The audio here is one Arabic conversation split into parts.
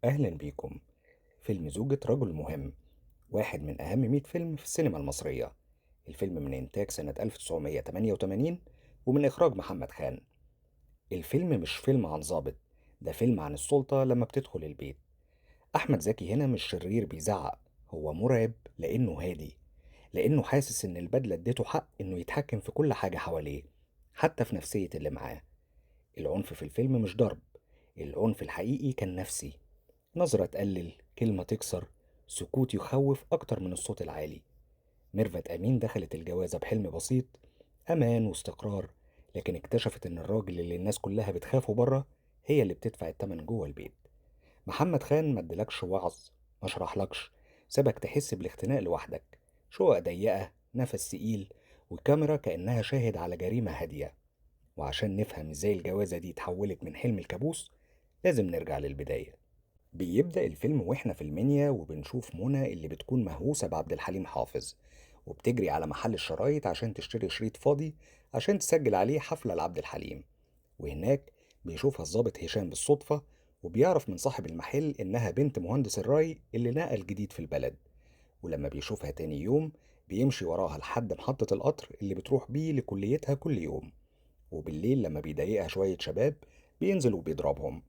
أهلا بيكم. فيلم زوجة رجل مهم واحد من أهم 100 فيلم في السينما المصرية. الفيلم من إنتاج سنة 1988 ومن إخراج محمد خان. الفيلم مش فيلم عن ضابط، ده فيلم عن السلطة لما بتدخل البيت. أحمد زكي هنا مش شرير بيزعق، هو مرعب لأنه هادي، لأنه حاسس إن البدلة اديته حق إنه يتحكم في كل حاجة حواليه، حتى في نفسية اللي معاه. العنف في الفيلم مش ضرب، العنف الحقيقي كان نفسي. نظرة تقلل، كلمة تكسر، سكوت يخوف أكتر من الصوت العالي. ميرفت أمين دخلت الجوازة بحلم بسيط، أمان واستقرار، لكن اكتشفت إن الراجل اللي الناس كلها بتخافه بره هي اللي بتدفع التمن جوه البيت. محمد خان ما ادلكش وعظ، ما شرحلكش، سابك تحس بالاختناق لوحدك. شقق ضيقة، نفس تقيل، والكاميرا كأنها شاهد على جريمة هادية. وعشان نفهم ازاي الجوازة دي اتحولت من حلم الكابوس، لازم نرجع للبداية. بيبدأ الفيلم واحنا في المنيا وبنشوف منى اللي بتكون مهووسة بعبد الحليم حافظ، وبتجري على محل الشرايط عشان تشتري شريط فاضي عشان تسجل عليه حفلة لعبد الحليم. وهناك بيشوفها الضابط هشام بالصدفة، وبيعرف من صاحب المحل إنها بنت مهندس الري اللي نقل جديد في البلد. ولما بيشوفها تاني يوم بيمشي وراها لحد محطة القطر اللي بتروح بيه لكليتها كل يوم. وبالليل لما بيضايقها شوية شباب بينزل وبيضربهم.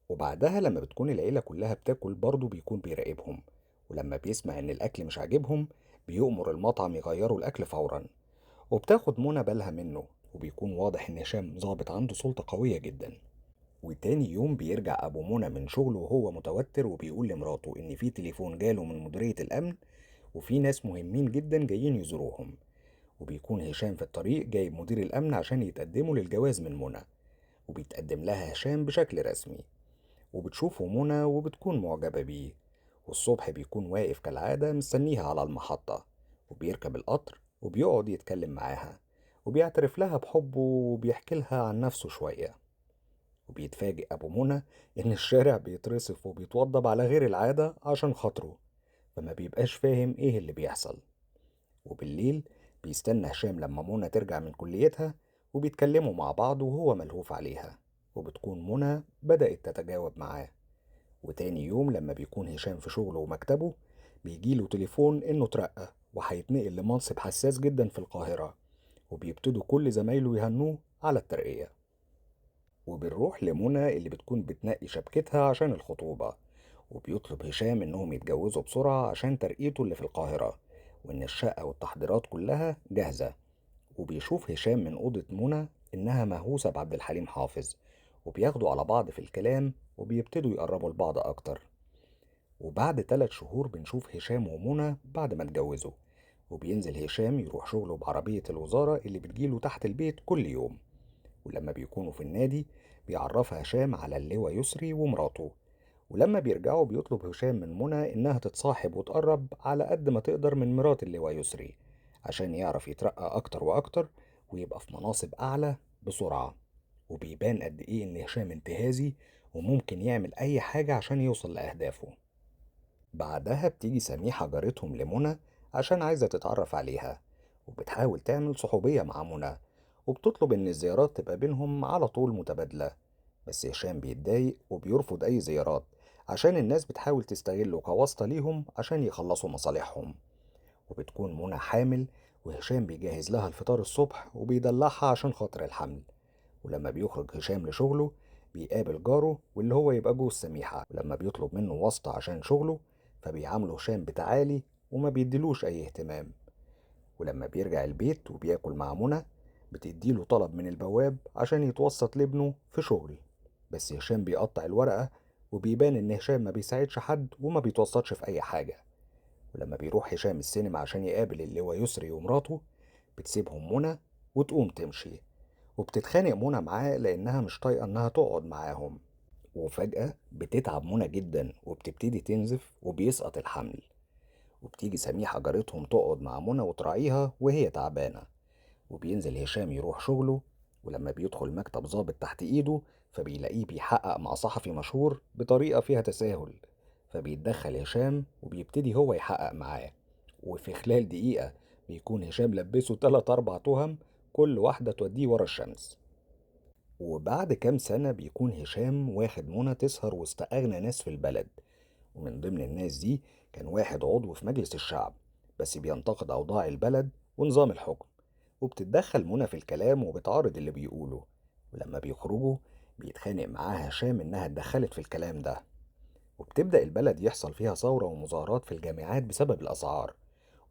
وبعدها لما بتكون العيلة كلها بتاكل برضه بيكون بيراقبهم. ولما بيسمع إن الأكل مش عاجبهم بيؤمر المطعم يغيروا الأكل فورا. وبتاخد منى بالها منه، وبيكون واضح إن هشام ظابط عنده سلطة قوية جدا. وتاني يوم بيرجع أبو منى من شغله وهو متوتر وبيقول لمراته إن في تليفون جاله من مديرية الأمن، وفي ناس مهمين جدا جايين يزوروهم. وبيكون هشام في الطريق جايب مدير الأمن عشان يتقدموا للجواز من منى. وبيتقدم لها هشام بشكل رسمي، وبتشوفه منى وبتكون معجبة بيه. والصبح بيكون واقف كالعادة مستنيها على المحطة، وبيركب القطر وبيقعد يتكلم معاها، وبيعترف لها بحبه وبيحكي لها عن نفسه شوية. وبيتفاجئ أبو منى إن الشارع بيترصف وبيتوضب على غير العادة عشان خاطره، فما بيبقاش فاهم إيه اللي بيحصل. وبالليل بيستنى هشام لما منى ترجع من كليتها، وبيتكلموا مع بعض وهو ملهوف عليها. وبتكون منى بدأت تتجاوب معاه. وتاني يوم لما بيكون هشام في شغله ومكتبه بيجيله تليفون إنه اترقى وهيتنقل لمنصب حساس جدا في القاهرة. وبيبتدوا كل زمايله يهنوه على الترقية. وبنروح لمنى اللي بتكون بتنقي شبكتها عشان الخطوبة، وبيطلب هشام إنهم يتجوزوا بسرعة عشان ترقيته اللي في القاهرة، وإن الشقة والتحضيرات كلها جاهزة. وبيشوف هشام من أوضة منى إنها مهووسة بعبد الحليم حافظ، وبياخدوا على بعض في الكلام وبيبتدوا يقربوا لبعض أكتر. وبعد 3 شهور بنشوف هشام ومنى بعد ما اتجوزوا، وبينزل هشام يروح شغله بعربية الوزارة اللي بتجيله تحت البيت كل يوم. ولما بيكونوا في النادي بيعرفها هشام على اللواء يسري ومراته. ولما بيرجعوا بيطلب هشام من منى إنها تتصاحب وتقرب على قد ما تقدر من مرات اللواء يسري، عشان يعرف يترقى أكتر وأكتر ويبقى في مناصب أعلى بسرعة. وبيبان قد إيه إن هشام انتهازي وممكن يعمل أي حاجة عشان يوصل لأهدافه. بعدها بتيجي سميحة جارتهم لمنى عشان عايزة تتعرف عليها، وبتحاول تعمل صحوبية مع منى، وبتطلب إن الزيارات تبقى بينهم على طول متبادلة. بس هشام بيتضايق وبيرفض أي زيارات عشان الناس بتحاول تستغله كواسطة ليهم عشان يخلصوا مصالحهم. وبتكون منى حامل، وهشام بيجهز لها الفطار الصبح وبيدلعها عشان خاطر الحمل. ولما بيخرج هشام لشغله بيقابل جاره واللي هو يبقى جوز سميحة، ولما بيطلب منه واسطة عشان شغله فبيعامله هشام بتعالي وما بيديلوش أي اهتمام. ولما بيرجع البيت وبياكل مع منى بتديله طلب من البواب عشان يتوسط لابنه في شغل. بس هشام بيقطع الورقة، وبيبان إن هشام ما بيساعدش حد وما بيتوسطش في أي حاجة. ولما بيروح هشام السينما عشان يقابل اللواء يسري ومراته بتسيبهم منى وتقوم تمشي. وبتتخانق منى معاه لأنها مش طايقة إنها تقعد معاهم. وفجأة بتتعب منى جدا وبتبتدي تنزف وبيسقط الحمل. وبتيجي سميحة جارتهم تقعد مع منى وتراعيها وهي تعبانة. وبينزل هشام يروح شغله، ولما بيدخل مكتب ضابط تحت ايده فبيلاقيه بيحقق مع صحفي مشهور بطريقة فيها تساهل. فبيتدخل هشام وبيبتدي هو يحقق معاه. وفي خلال دقيقة بيكون هشام لبسه 3 4 تهم، كل واحدة توديه ورا الشمس. وبعد كام سنة بيكون هشام واخد منى تسهر وسط أغنى ناس في البلد، ومن ضمن الناس دي كان واحد عضو في مجلس الشعب بس بينتقد أوضاع البلد ونظام الحكم. وبتتدخل منى في الكلام وبتعارض اللي بيقوله، ولما بيخرجوا بيتخانق معاها هشام إنها اتدخلت في الكلام ده. وبتبدأ البلد يحصل فيها ثورة ومظاهرات في الجامعات بسبب الأسعار،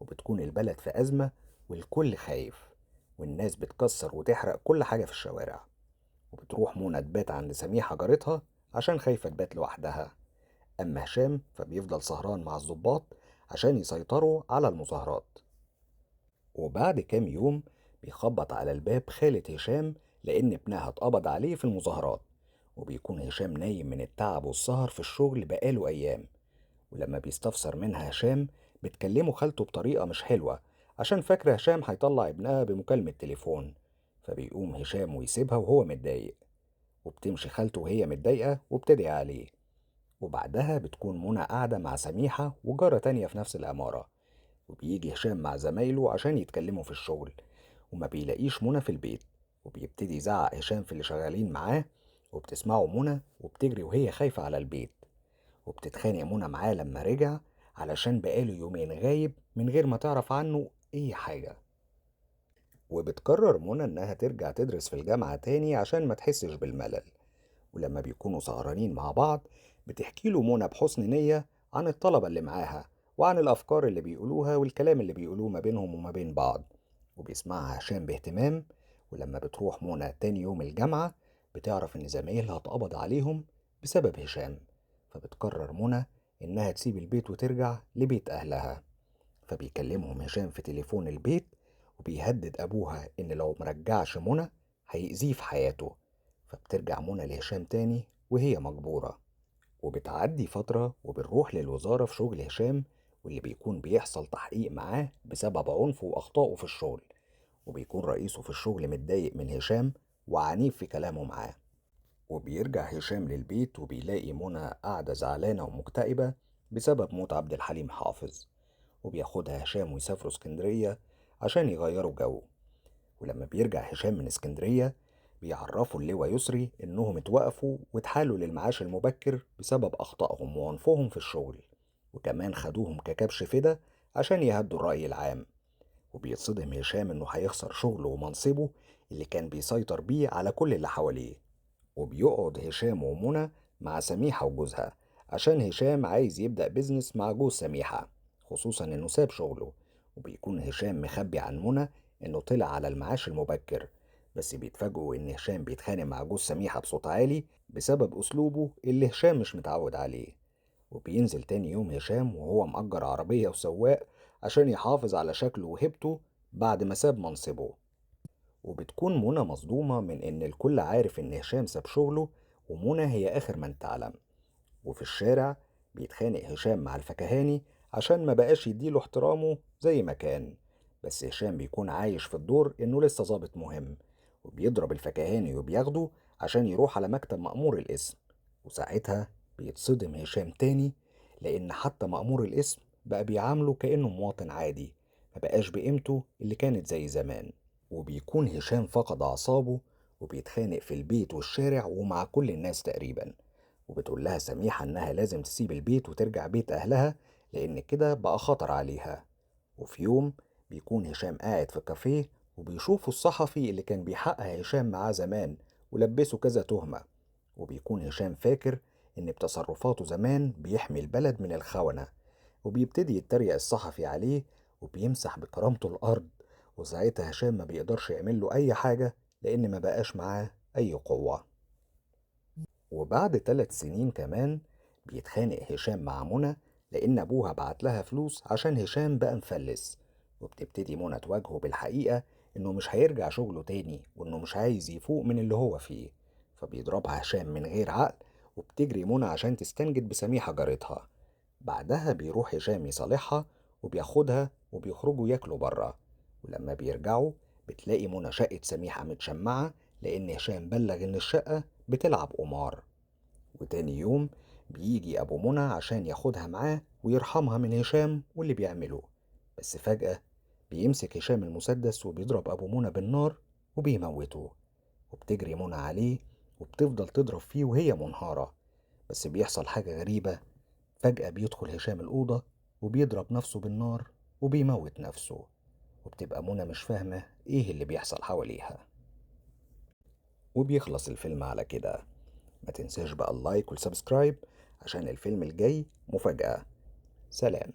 وبتكون البلد في أزمة والكل خايف، والناس بتكسر وتحرق كل حاجة في الشوارع. وبتروح منى تبات عند سميحة جارتها عشان خايفة تبات لوحدها. أما هشام فبيفضل سهران مع الضباط عشان يسيطروا على المظاهرات. وبعد كام يوم بيخبط على الباب خالة هشام لأن ابنها اتقبض عليه في المظاهرات، وبيكون هشام نايم من التعب والسهر في الشغل بقاله أيام. ولما بيستفسر منها هشام بتكلمه خالته بطريقة مش حلوة عشان فاكرة هشام هيطلع ابنها بمكالمة تليفون. فبيقوم هشام ويسيبها وهو متضايق، وبتمشي خالته وهي متضايقة وبتدعي عليه. وبعدها بتكون منى قاعدة مع سميحة وجارة تانية في نفس العمارة، وبيجي هشام مع زمايله عشان يتكلموا في الشغل، وما بيلاقيش منى في البيت. وبيبتدي يزعق هشام في اللي شغالين معاه، وبتسمعه منى وبتجري وهي خايفة على البيت. وبتتخانق منى معاه لما رجع علشان بقاله يومين غايب من غير ما تعرف عنه أي حاجة. وبتقرر منى إنها ترجع تدرس في الجامعة تاني عشان ما تحسش بالملل. ولما بيكونوا سهرانين مع بعض بتحكي له منى بحسن نية عن الطلبة اللي معاها وعن الأفكار اللي بيقولوها والكلام اللي بيقولوه ما بينهم وما بين بعض، وبيسمعها هشام باهتمام. ولما بتروح منى تاني يوم الجامعة بتعرف إن زمايلها اتقبض عليهم بسبب هشام. فبتقرر منى إنها تسيب البيت وترجع لبيت أهلها. فبيكلمهم هشام في تليفون البيت وبيهدد أبوها إن لو مرجعش منى هيأذيه في حياته. فبترجع منى لهشام تاني وهي مجبورة. وبتعدي فترة وبنروح للوزارة في شغل هشام، واللي بيكون بيحصل تحقيق معاه بسبب عنفه وأخطائه في الشغل. وبيكون رئيسه في الشغل متضايق من هشام وعنيف في كلامه معاه. وبيرجع هشام للبيت وبيلاقي منى قاعدة زعلانة ومكتئبة بسبب موت عبد الحليم حافظ. وبياخدها هشام ويسافروا اسكندرية عشان يغيروا جو. ولما بيرجع هشام من اسكندرية بيعرفوا اللواء يسري إنهم اتوقفوا واتحالوا للمعاش المبكر بسبب أخطائهم وعنفهم في الشغل، وكمان خدوهم ككبش فدا عشان يهدوا الرأي العام. وبيتصدم هشام إنه هيخسر شغله ومنصبه اللي كان بيسيطر بيه على كل اللي حواليه. وبيقعد هشام ومنى مع سميحة وجوزها عشان هشام عايز يبدأ بيزنس مع جوز سميحة، خصوصا إنه ساب شغله. وبيكون هشام مخبي عن منى إنه طلع على المعاش المبكر، بس بيتفاجئوا إن هشام بيتخانق مع جوز سميحة بصوت عالي بسبب أسلوبه اللي هشام مش متعود عليه. وبينزل تاني يوم هشام وهو مأجر عربية وسواق عشان يحافظ على شكله وهيبته بعد ما ساب منصبه. وبتكون منى مصدومة من إن الكل عارف إن هشام ساب شغله ومنى هي آخر من تعلم. وفي الشارع بيتخانق هشام مع الفكهاني عشان ما بقاش يديله احترامه زي ما كان، بس هشام بيكون عايش في الدور إنه لسه ظابط مهم. وبيضرب الفكهاني وبياخده عشان يروح على مكتب مأمور القسم. وساعتها بيتصدم هشام تاني لأن حتى مأمور القسم بقى بيعامله كأنه مواطن عادي، مبقاش بقيمته اللي كانت زي زمان. وبيكون هشام فقد أعصابه وبيتخانق في البيت والشارع ومع كل الناس تقريبا. وبتقول لها سميحة إنها لازم تسيب البيت وترجع بيت أهلها لأن كده بقى خطر عليها. وفي يوم بيكون هشام قاعد في كافيه وبيشوفوا الصحفي اللي كان بيحقق هشام معاه زمان ولبسه كذا تهمة. وبيكون هشام فاكر إن بتصرفاته زمان بيحمي البلد من الخونة، وبيبتدي يتريق الصحفي عليه وبيمسح بكرامته الأرض. وساعتها هشام ما بيقدرش يعمل له أي حاجة لأن ما بقاش معاه أي قوة. وبعد 3 سنين كمان بيتخانق هشام مع منى لأن أبوها بعت لها فلوس عشان هشام بقى مفلس. وبتبتدي منى تواجهه بالحقيقة إنه مش هيرجع شغله تاني وإنه مش عايز يفوق من اللي هو فيه. فبيضربها هشام من غير عقل، وبتجري منى عشان تستنجد بسميحة جارتها. بعدها بيروح هشام يصالحها وبياخدها وبيخرجوا ياكلوا برا. ولما بيرجعوا بتلاقي منى شقة سميحة متشمعة لأن هشام بلغ إن الشقة بتلعب قمار. وتاني يوم بيجي أبو منى عشان ياخدها معاه ويرحمها من هشام واللي بيعمله. بس فجأة بيمسك هشام المسدس وبيضرب أبو منى بالنار وبيموته. وبتجري منى عليه وبتفضل تضرب فيه وهي منهارة. بس بيحصل حاجة غريبة، فجأة بيدخل هشام الأوضة وبيضرب نفسه بالنار وبيموت نفسه، وبتبقى منى مش فاهمة ايه اللي بيحصل حواليها. وبيخلص الفيلم على كده. ما تنساش بقى اللايك والسبسكرايب عشان الفيلم الجاي مفاجأة. سلام.